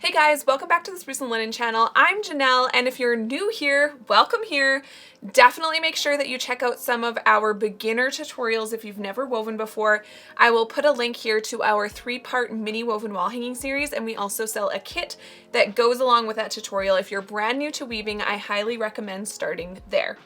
Hey guys, welcome back to the Spruce and Linen channel. I'm Janelle, and if you're new here, welcome here. Definitely make sure that you check out some of our beginner tutorials if you've never woven before. I will put a link here to our 3-part mini woven wall hanging series, and we also sell a kit that goes along with that tutorial. If you're brand new to weaving, I highly recommend starting there.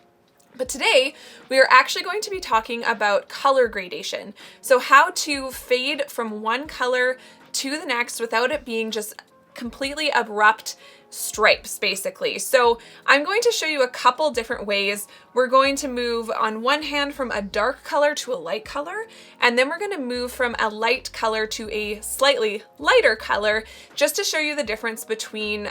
But today we are actually going to be talking about color gradation. So how to fade from one color to the next without it being just completely abrupt stripes, basically. So I'm going to show you a couple different ways. We're going to move on one hand from a dark color to a light color, and then we're going to move from a light color to a slightly lighter color, just to show you the difference between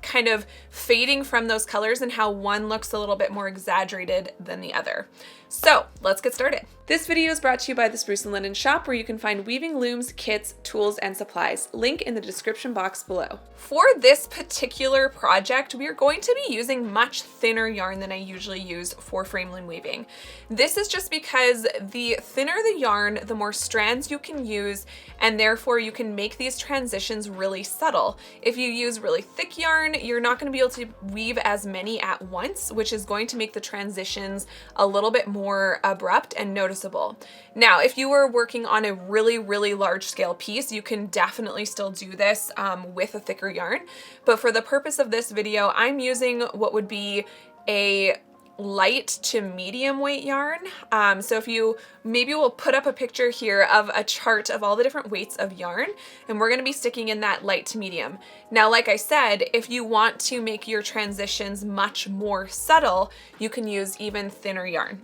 kind of fading from those colors and how one looks a little bit more exaggerated than the other. So let's get started. This video is brought to you by the Spruce and Linen shop, where you can find weaving looms, kits, tools, and supplies. Link in the description box below. For this particular project, we are going to be using much thinner yarn than I usually use for frame loom weaving. This is just because the thinner the yarn, the more strands you can use, and therefore you can make these transitions really subtle. If you use really thick yarn, you're not going to be able to weave as many at once, which is going to make the transitions a little bit more abrupt and noticeable. Now, if you were working on a really large scale piece, you can definitely still do this with a thicker yarn. But for the purpose of this video, I'm using what would be a light to medium weight yarn. So if you, maybe we'll put up a picture here of a chart of all the different weights of yarn, and we're going to be sticking in that light to medium. Now, like I said, if you want to make your transitions much more subtle, you can use even thinner yarn.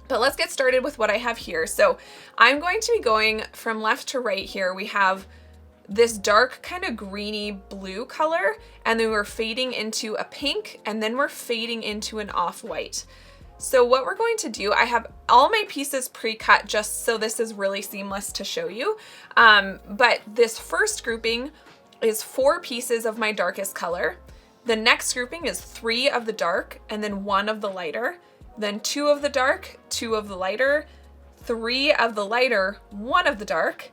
But let's get started with what I have here. So I'm going to be going from left to right here. We have this dark kind of greeny blue color, and then we're fading into a pink, and then we're fading into an off-white. So what we're going to do, I have all my pieces pre-cut just so this is really seamless to show you. But this first grouping is 4 pieces of my darkest color. The next grouping is 3 of the dark and then 1 of the lighter. Then 2 of the dark, 2 of the lighter, 3 of the lighter, 1 of the dark,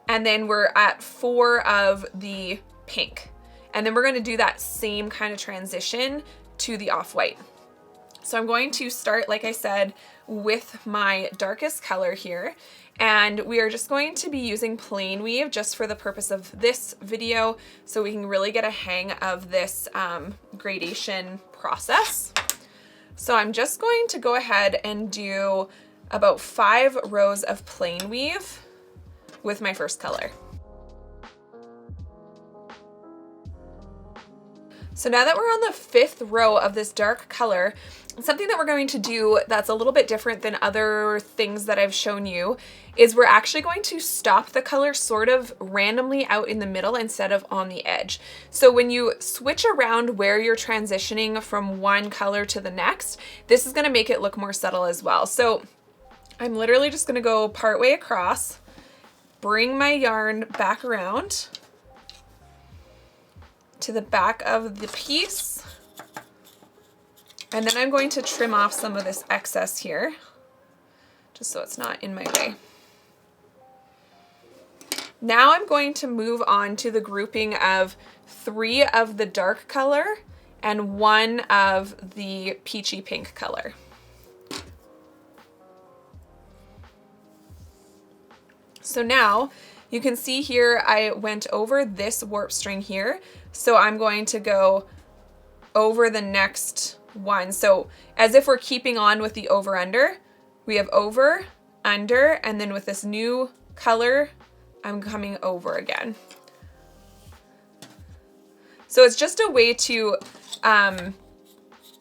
and then we're at 4 of the pink. And then we're going to do that same kind of transition to the off-white. So I'm going to start, like I said, with my darkest color here, and we are just going to be using plain weave just for the purpose of this video, so we can really get a hang of this gradation process. So I'm just going to go ahead and do about 5 rows of plain weave with my first color. So now that we're on the 5th row of this dark color, something that we're going to do that's a little bit different than other things that I've shown you is we're actually going to stop the color sort of randomly out in the middle instead of on the edge. So when you switch around where you're transitioning from one color to the next, this is going to make it look more subtle as well. So I'm literally just going to go partway across, bring my yarn back around to the back of the piece, and then I'm going to trim off some of this excess here just so it's not in my way. Now I'm going to move on to the grouping of 3 of the dark color and 1 of the peachy pink color. So now you can see here I went over this warp string here, so I'm going to go over the next one. So as if we're keeping on with the over under, we have over, under, and then with this new color, I'm coming over again. So it's just a way to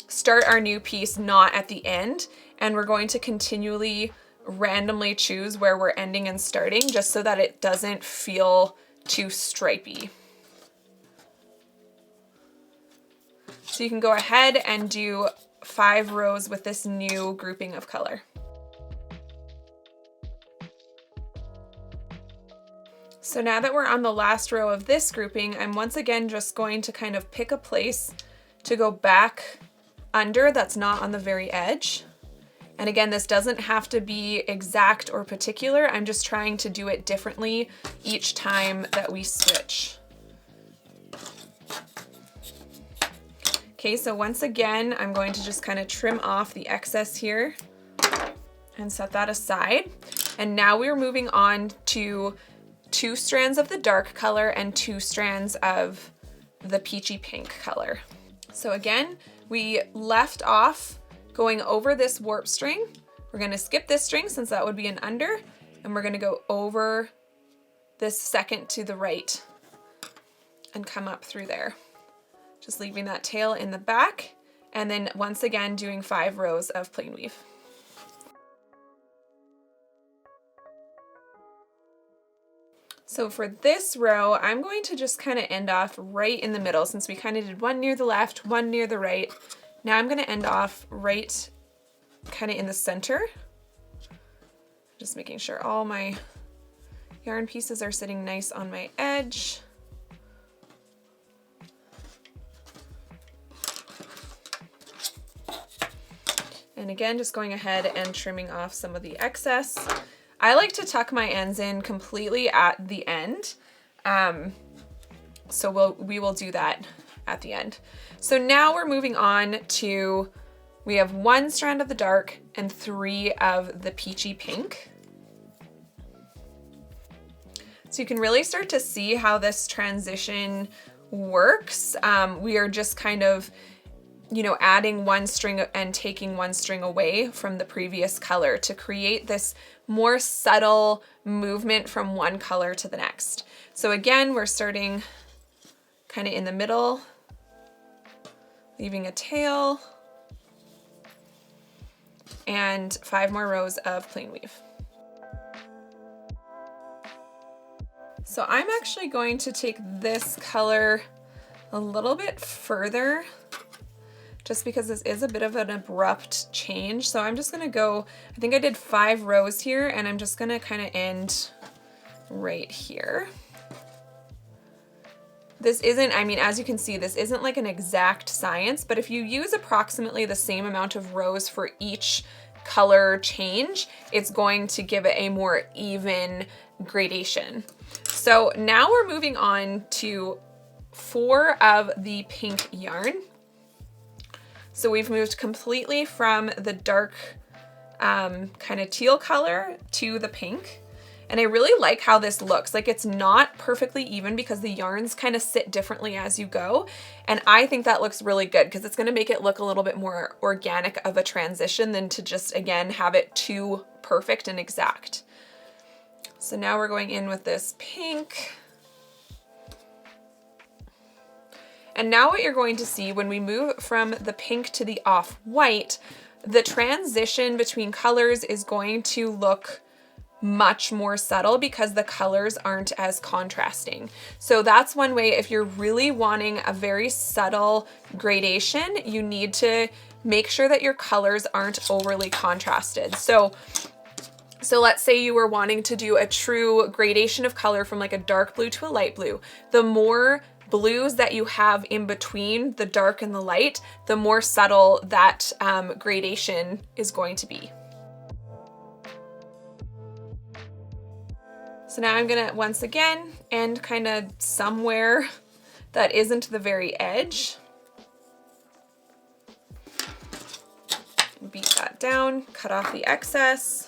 start our new piece not at the end, and we're going to continually randomly choose where we're ending and starting just so that it doesn't feel too stripy. So you can go ahead and do 5 rows with this new grouping of color. So now that we're on the last row of this grouping, I'm once again just going to kind of pick a place to go back under that's not on the very edge. And again, this doesn't have to be exact or particular. I'm just trying to do it differently each time that we switch. Okay, so once again, I'm going to just kind of trim off the excess here and set that aside. And now we're moving on to 2 strands of the dark color and 2 strands of the peachy pink color. So again, we left off going over this warp string. We're going to skip this string since that would be an under, and we're going to go over this second to the right and come up through there. Just leaving that tail in the back, and then once again doing 5 rows of plain weave. So for this row, I'm going to just kind of end off right in the middle since we kind of did one near the left, one near the right. Now I'm going to end off right kind of in the center. Just making sure all my yarn pieces are sitting nice on my edge. And again, just going ahead and trimming off some of the excess. I like to tuck my ends in completely at the end. So we will do that at the end. So now we're moving on to, we have 1 strand of the dark and 3 of the peachy pink. So you can really start to see how this transition works. We are just kind of, you know, adding 1 string and taking 1 string away from the previous color to create this more subtle movement from one color to the next. So again, we're starting kind of in the middle, leaving a tail, and 5 more rows of plain weave. So I'm actually going to take this color a little bit further just because this is a bit of an abrupt change. So I'm just gonna go, I think I did 5 rows here, and I'm just gonna kind of end right here. This isn't, I mean, as you can see, this isn't like an exact science, but if you use approximately the same amount of rows for each color change, it's going to give it a more even gradation. So now we're moving on to 4 of the pink yarn. So we've moved completely from the dark kind of teal color to the pink. And I really like how this looks. Like, it's not perfectly even because the yarns kind of sit differently as you go. And I think that looks really good because it's gonna make it look a little bit more organic of a transition than to just, again, have it too perfect and exact. So now we're going in with this pink. And now what you're going to see when we move from the pink to the off-white, the transition between colors is going to look much more subtle because the colors aren't as contrasting. So that's one way, if you're really wanting a very subtle gradation, you need to make sure that your colors aren't overly contrasted. So let's say you were wanting to do a true gradation of color from like a dark blue to a light blue. The more blues that you have in between the dark and the light, the more subtle that gradation is going to be. So now I'm gonna, once again, end kind of somewhere that isn't the very edge. Beat that down, cut off the excess.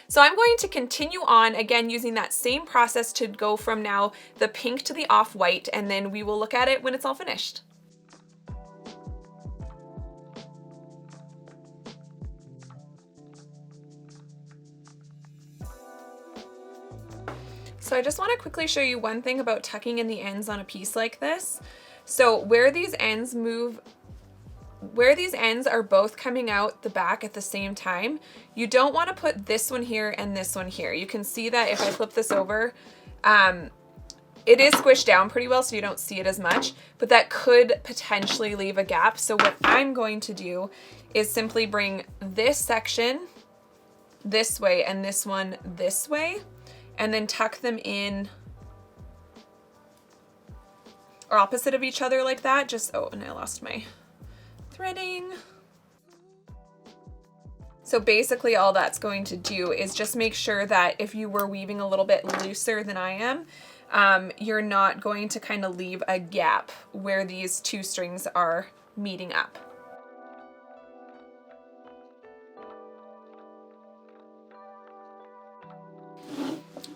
So I'm going to continue on, again, using that same process to go from now the pink to the off-white, and then we will look at it when it's all finished. So I just want to quickly show you one thing about tucking in the ends on a piece like this. So where these ends are both coming out the back at the same time, you don't want to put this one here and this one here. You can see that if I flip this over, it is squished down pretty well so you don't see it as much, but that could potentially leave a gap. So what I'm going to do is simply bring this section this way and this one this way, and then tuck them in opposite of each other like that. Just, oh, and I lost my threading. So basically all that's going to do is just make sure that if you were weaving a little bit looser than I am, you're not going to kind of leave a gap where these two strings are meeting up.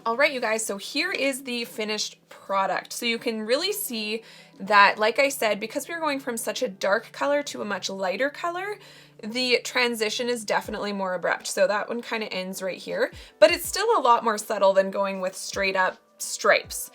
All right, you guys, so here is the finished product. So you can really see that, like I said, because we're going from such a dark color to a much lighter color, the transition is definitely more abrupt. So that one kind of ends right here, but it's still a lot more subtle than going with straight up stripes.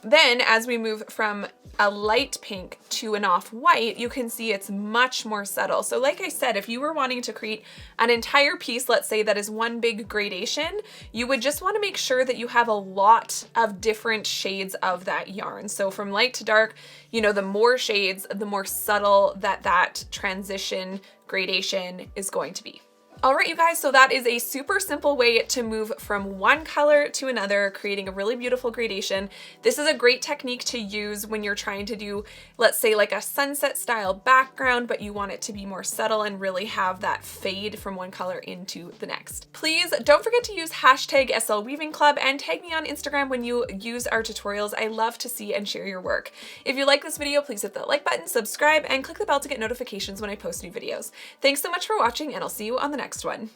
Then as we move from a light pink to an off-white, you can see it's much more subtle. So like I said, if you were wanting to create an entire piece, let's say that is one big gradation, you would just want to make sure that you have a lot of different shades of that yarn. So from light to dark, you know, the more shades, the more subtle that transition gradation is going to be. All right, you guys, so that is a super simple way to move from one color to another, creating a really beautiful gradation. This is a great technique to use when you're trying to do, let's say, like a sunset style background, but you want it to be more subtle and really have that fade from one color into the next. Please don't forget to use hashtag #SLWeavingClub and tag me on Instagram when you use our tutorials. I love to see and share your work. If you like this video, please hit the like button, subscribe, and click the bell to get notifications when I post new videos. Thanks so much for watching, and I'll see you on the next one.